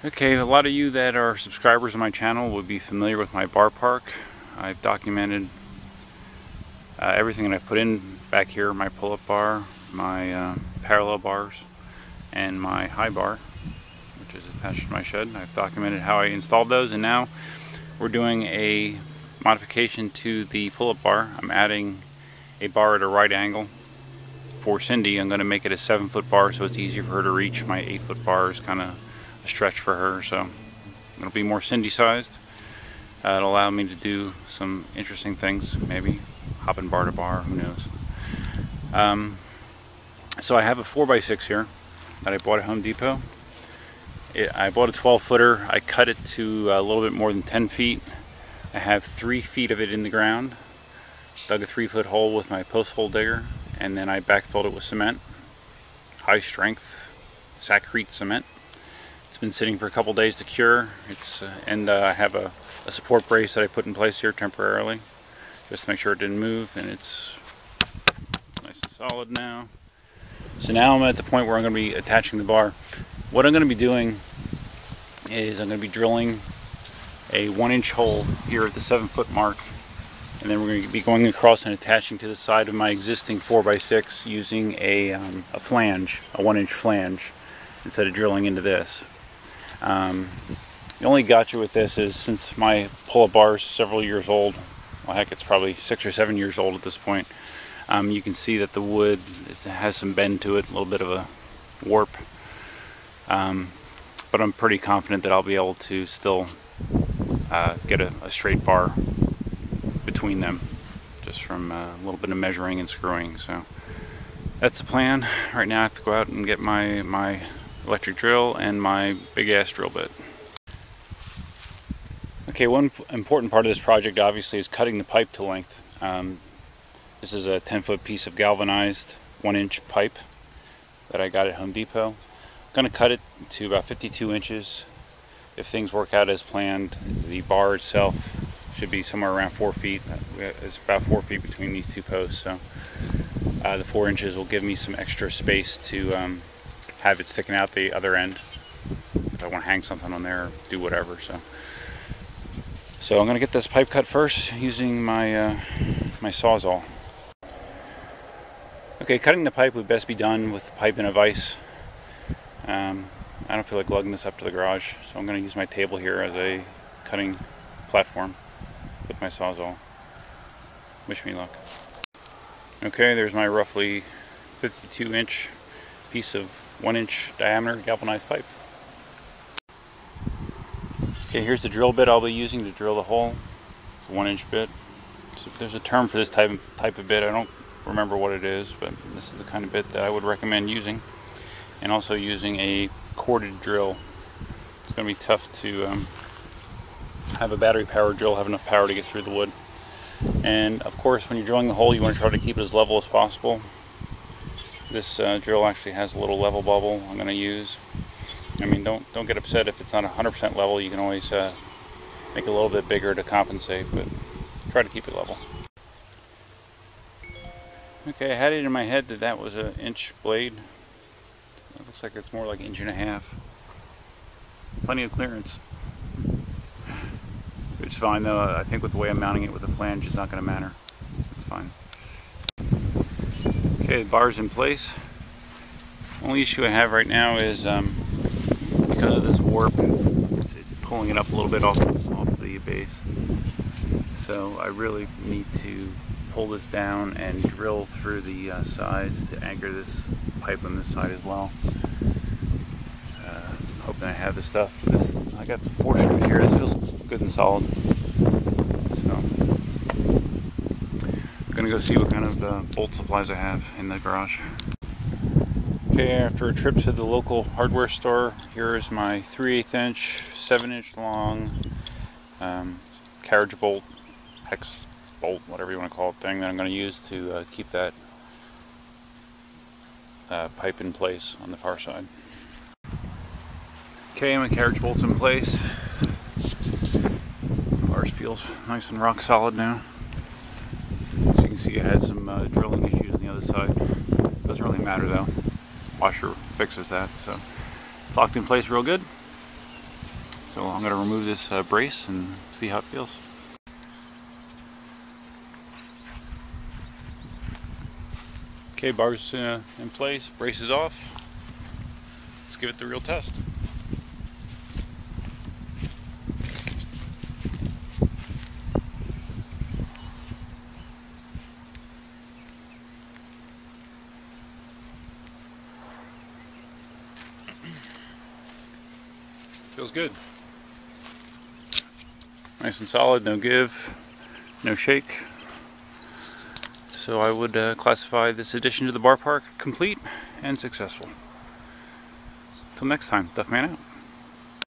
Okay, a lot of you that are subscribers of my channel would be familiar with my bar park. I've documented everything that I've put in back here, my pull-up bar, my parallel bars, and my high bar, which is attached to my shed. I've documented how I installed those, and now we're doing a modification to the pull-up bar. I'm adding a bar at a right angle. For Cindy, I'm going to make it a 7-foot bar so it's easier for her to reach. My 8-foot bar is kind of a stretch for her, so it'll be more Cindy sized. It'll allow me to do some interesting things, maybe hopping bar to bar, who knows. So I have a 4x6 here that I bought at Home Depot. I bought a 12-footer. I cut it to a little bit more than 10 feet. I have 3 feet of it in the ground. Dug a 3-foot hole with my post hole digger, and then I backfilled it with cement, high strength Sakrete cement. It's been sitting for a couple days to cure. I have a support brace that I put in place here temporarily, just to make sure it didn't move, and it's nice and solid now. So now I'm at the point where I'm going to be attaching the bar. What I'm going to be doing is I'm going to be drilling a 1-inch hole here at the 7-foot mark, and then we're going to be going across and attaching to the side of my existing 4x6 using a flange, a 1-inch flange, instead of drilling into this. The only gotcha with this is, since my pull-up bar is several years old, well heck, it's probably 6 or 7 years old at this point, you can see that the wood has some bend to it, a little bit of a warp, but I'm pretty confident that I'll be able to still get a straight bar between them, just from a little bit of measuring and screwing. So that's the plan. Right now I have to go out and get my electric drill and my big ass drill bit. Okay, one important part of this project obviously is cutting the pipe to length. This is a 10-foot piece of galvanized 1-inch pipe that I got at Home Depot. I'm going to cut it to about 52 inches. If things work out as planned, the bar itself should be somewhere around 4 feet. It's about 4 feet between these two posts, so the 4 inches will give me some extra space to have it sticking out the other end if I want to hang something on there or do whatever. So I'm going to get this pipe cut first using my my Sawzall. Okay, cutting the pipe would best be done with the pipe in a vise. I don't feel like lugging this up to the garage, so I'm going to use my table here as a cutting platform with my Sawzall. Wish me luck. Okay, there's my roughly 52-inch piece of 1-inch diameter galvanized pipe. Okay, here's the drill bit I'll be using to drill the hole. It's a 1-inch bit. So there's a term for this type of bit. I don't remember what it is, but this is the kind of bit that I would recommend using. And also using a corded drill. It's going to be tough to have a battery powered drill have enough power to get through the wood. And of course, when you're drilling the hole, you want to try to keep it as level as possible. This drill actually has a little level bubble I'm going to use. I mean, don't get upset if it's not 100% level. You can always make it a little bit bigger to compensate, but try to keep it level. Okay, I had it in my head that that was an 1-inch blade. It looks like it's more like 1.5 inches. Plenty of clearance. It's fine though. I think with the way I'm mounting it with the flange, it's not going to matter. It's fine. Okay, the bar's in place. Only issue I have right now is because of this warp, it's pulling it up a little bit off the base. So I really need to pull this down and drill through the sides to anchor this pipe on this side as well. Hoping I have the stuff. I got 4 screws here. This feels good and solid. So I'm gonna go see what kind of bolt supplies I have in the garage. Okay, after a trip to the local hardware store, here is my 3/8 inch, 7-inch long carriage bolt, hex bolt, whatever you want to call it, thing that I'm going to use to keep that pipe in place on the far side. Okay, my carriage bolt's in place. Ours feels nice and rock solid now. As you can see, I had some drilling issues on the other side. Doesn't really matter though. Washer fixes that, so it's locked in place real good. So I'm going to remove this brace and see how it feels. Okay, bars in place, braces off. Let's give it the real test. Feels good. Nice and solid, no give, no shake. So I would classify this addition to the bar park complete and successful. Till next time, Duffman out.